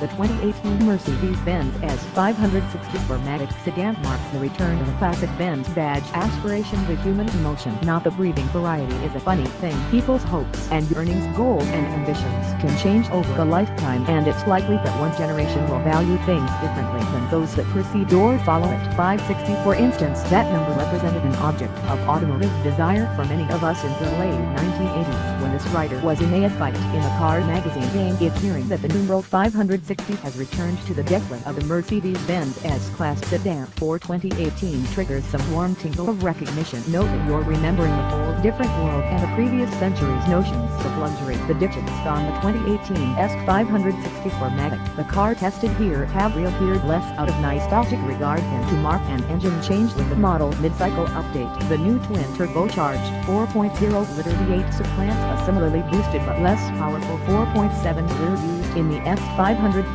The 2018 Mercedes-Benz S560 4Matic Sedan marks the return of a classic Benz badge. Aspiration, the human emotion, not the breathing variety, is a funny thing. People's hopes and yearnings, goals and ambitions can change over a lifetime, and it's likely that one generation will value things differently than those that precede or follow it. 560, for instance, that number represented an object of automotive desire for many of us in the late 1980s, when this writer was in a fight in a car magazine game. It's hearing that the numeral 560 has returned to the decade of the Mercedes-Benz S-Class sedan for 2018 triggers some warm tingle of recognition. Note that you're remembering a whole different world and the previous century's notions of luxury. The digits on the 2018 S560 4Matic, the car tested here, have reappeared less out of nostalgic regard than to mark an engine change with the model mid-cycle update. The new twin-turbocharged 4.0-liter V8 supplants a similarly boosted but less powerful 4.7-liter used in the S550.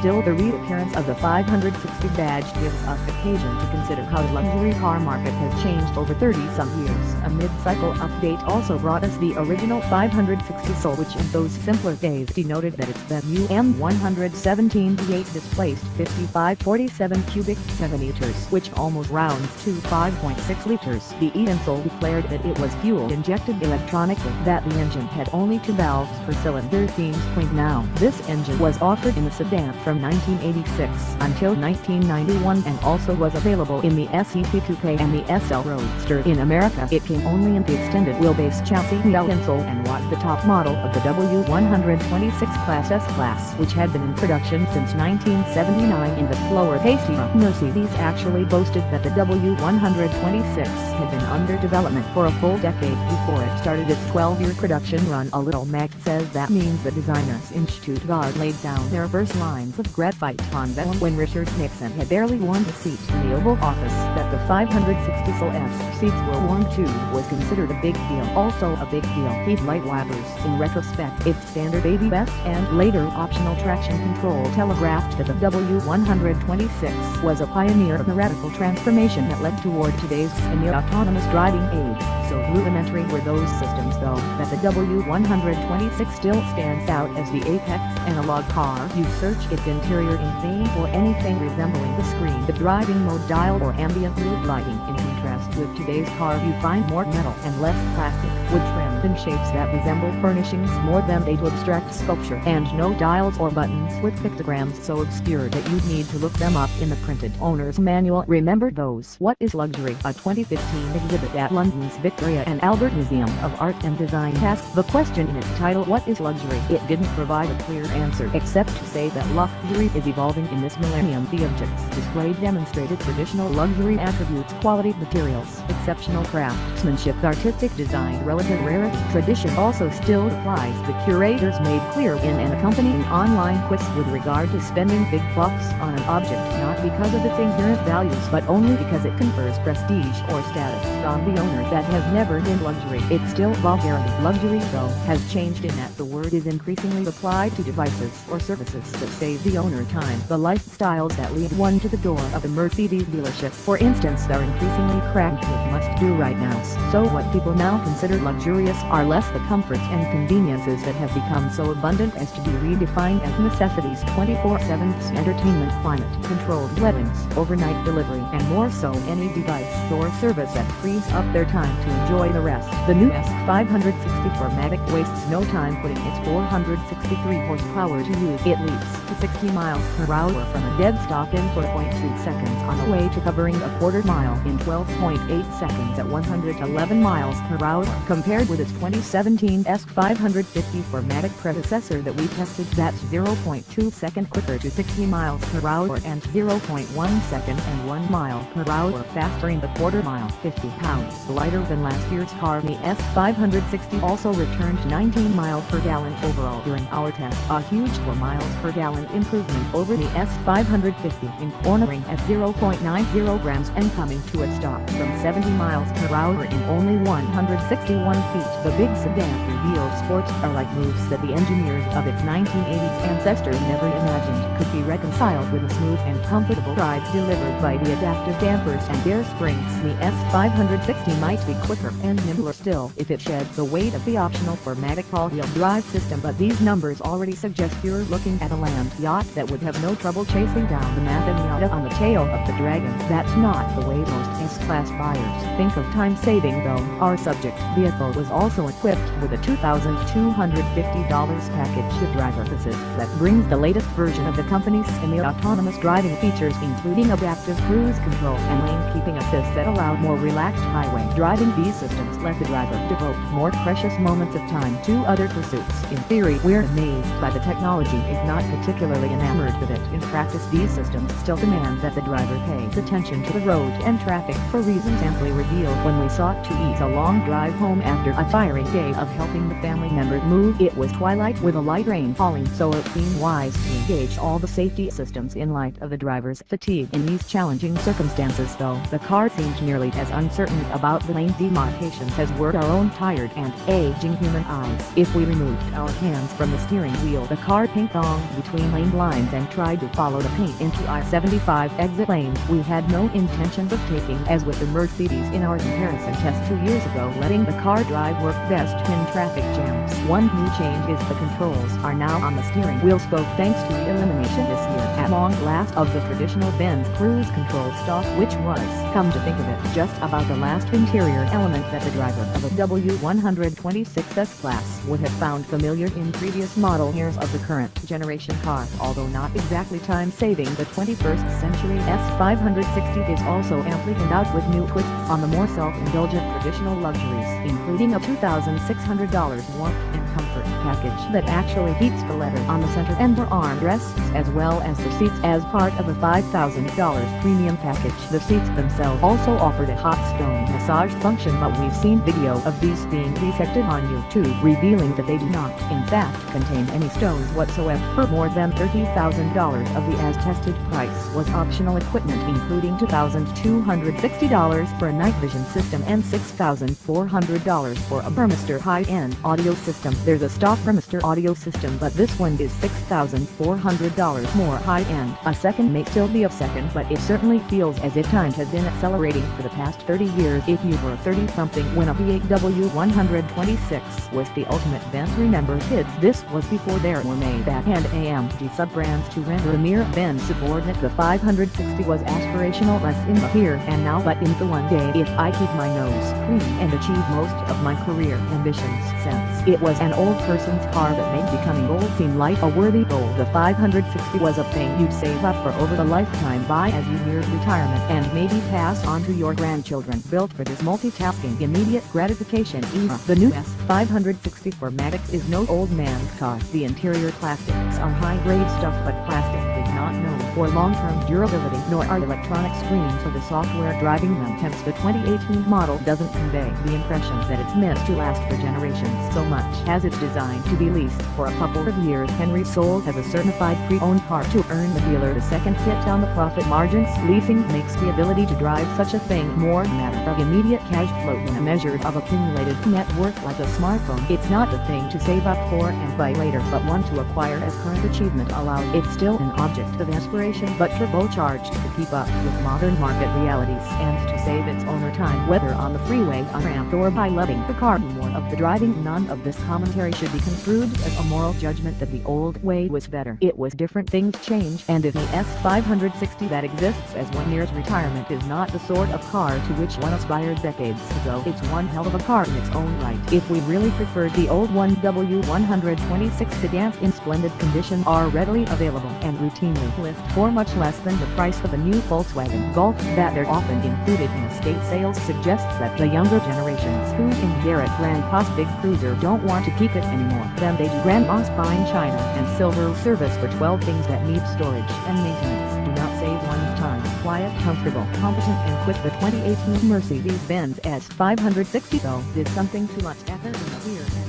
Still, the reappearance of the 560 badge gives us occasion to consider how the luxury car market has changed over 30-some years. A mid-cycle update also brought us the original 560 Soul, which in those simpler days denoted that its new M117 V8 displaced 5547 cubic centimeters, which almost rounds to 5.6 liters. The Soul declared that it was fuel-injected electronically, that the engine had only 2 valves per cylinder. Themes point now. This engine was offered in the sedan from 1986 until 1991 and also was available in the SE Coupe and the SL Roadster. In America, it came only in the extended wheelbase chassis Soul and was the top model of the W126 Class S-Class, which had been in production since 1979 in the slower-paced era. Mercedes actually boasted that the W126 had been under development for a full decade before it started its 12-year production run. A little Mac says that means the designers in Stuttgart laid down their first lines of graphite on vellum when Richard Nixon had barely warmed a seat in the Oval Office. That the 560 Soul S seats were warm too was considered a big deal. Also a big deal, headlight wipers. In retrospect, its standard ABS and later optional traction control telegraphed that the W126 was a pioneer of the radical transformation that led toward today's semi-autonomous driving age. So rudimentary were those systems, though, that the W126 still stands out as the apex analog car. You search its interior in vain for anything resembling the screen, the driving mode dial, or ambient mood lighting. In contrast with today's car, you find more metal and less plastic, wood trim and shapes that resemble furnishings more than they do abstract sculpture, and no dials or buttons with pictograms so obscure that you'd need to look them up in the printed owner's manual. Remember those What is Luxury? A 2015 exhibit at London's Victoria and Albert Museum of Art and Design asked the question in its title, What is Luxury? It didn't provide a clear answer, except to say that luxury is evolving in this millennium. The objects displayed demonstrated traditional luxury attributes: quality materials, exceptional craftsmanship, artistic design, relative rarity. Tradition also still applies. The curators made clear in an accompanying online quiz with regard to spending big bucks on an object, not because of its inherent values but only because it confers prestige or status on the owner. That has never been luxury. It's still vulgarity. Luxury, though, has changed in that the word is increasingly applied to devices or services that save the owner time. The lifestyles that lead one to the door of a Mercedes dealership, for instance, are increasingly cracked with must-do right nows. So what people now consider luxurious are less the comforts and conveniences that have become so abundant as to be redefined as necessities. 24/7 entertainment, climate-controlled weddings, overnight delivery, and more so any device or service that frees up their time to enjoy the rest. The new S560 4Matic wastes no time putting its 463 horsepower to use. It leaps to 60 miles per hour from a dead stop in 4.2 seconds on the way to covering a quarter mile in 12.8 seconds at 111 miles per hour. Compared with its 2017 S550 4Matic predecessor that we tested, that's 0.2 second quicker to 60 miles per hour and 0.1 second and 1 mile per hour faster in the quarter mile. 50 pounds lighter than last year's car. The S560 also returned 19 miles per gallon overall during our test, a huge 4 miles per gallon improvement over the S550 in cornering at 0.90 grams and coming to a stop from 70 miles per hour in only 161 feet. The big sedan revealed sports car-like moves that the engineers of its 1980s ancestors never imagined could be reconciled with a smooth and comfortable ride delivered by the adaptive dampers and air springs. The S560 might be quicker and nimbler still if it shed the weight of the optional 4Matic all-wheel drive system, but these numbers already suggest you're looking at a land yacht that would have no trouble chasing down the MAZDA on the tail of the Dragon. That's not the way most S-Class buyers think of. Time saving though. Our subject vehicle was also equipped with a $2,250 package of driver assist that brings the latest version of the company's semi-autonomous driving features, including adaptive cruise control and lane keeping assist that allow more relaxed highway driving. These systems let the driver devote more precious moments of time to other pursuits. In theory, we're amazed by the technology, if not particularly enamored with it. In practice, these systems still demand that the driver pays attention to the road and traffic for reasons amply revealed when we sought to ease a long drive home after a tiring day of helping the family members move. It was twilight with a light rain falling, so it seemed wise to engage all the safety systems in light of the driver's fatigue. In these challenging circumstances though, the car seemed nearly as uncertain about the lane demarcations as were our own tired and aging human eyes. If we removed our hands from the steering wheel, the car ping-ponged between lane lines and tried to follow the paint into I-75 exit lanes we had no intention of taking. As with the Mercedes in our comparison test 2 years ago, letting the car drive worked best in traffic jams. One new change is the controls are now on the steering wheel spoke, thanks to the elimination this year at long last of the traditional Benz cruise control stalk, which was, come to think of it, just about the last interior element that the driver of a W126 S-Class would have found familiar in previous model years of the current generation car. Although not exactly time-saving, the 21st century S560 is also amply endowed with new twists on the more self-indulgent traditional luxuries, including a $2,600 warmth and comfort package that actually heats the leather on the center and the armrests, as well as the seats as part of a $5,000 premium package. The seats themselves also offered a hot stone massage function, but we've seen video of these being detected on YouTube, revealing that they do not, in fact, contain any stones whatsoever. For more than $30,000 of the as-tested price was optional equipment, including $2,260 for a night vision system and $6,400 for a Burmester high-end audio system. There's a stock Burmester audio system, but this one is $6,400 more high-end. A second may still be a second, but it certainly feels as if time has been accelerating for the past 30 years. If you were 30-something when a W126 was the ultimate Benz, remember kids, this was before there were Maybach and AMG sub-brands to render a mere Benz subordinate. The 560 was aspirational, less in the here and now but in the one day if I keep my nose clean and achieve most of my career ambitions sense. It was an old person's car that made becoming old seem like a worthy goal. The 560 was a thing you'd save up for over the lifetime, buy as you neared retirement, and maybe pass on to your grandchildren. Built for this multitasking, immediate gratification era, the new S560 4Matic is no old man's car. The interior plastics are high-grade stuff, but plastic is not known for long-term durability, nor are electronic screens or the software driving them. Hence, the 2018 model doesn't convey the impression that it's meant to last for generations so much as it's designed to be leased for a couple of years. Henry sold as a certified pre-owned car to earn the dealer the second hit on the profit margins. Leasing makes the ability to drive such a thing more a matter of immediate cash flow than a measure of accumulated net worth like a smartphone. It's not the thing to save up for and buy later, but one to acquire as current achievement allows. It's still an object of aspiration, but turbocharged to keep up with modern market realities and to save its owner time, whether on the freeway, a ramp, or by loving the car more of the driving. None of this commentary should be construed as a moral judgment that the old way was better. It was different. Things change, and if the S560 that exists as one nears retirement is not the sort of car to which one aspired decades ago, it's one hell of a car in its own right. If we really preferred the old one, W126 sedans in splendid condition are readily available and routinely list for much less than the price of a new Volkswagen Golf. That they're often included in estate sales suggests that the younger generations who inherit Grandpa's big cruiser don't want to keep it anymore than they do Grandma's fine china and silver service for 12 things that need storage and maintenance. Do not save one's time. Quiet, comfortable, competent, and quick. The 2018 Mercedes-Benz S560 though did something too much effort in the rear end.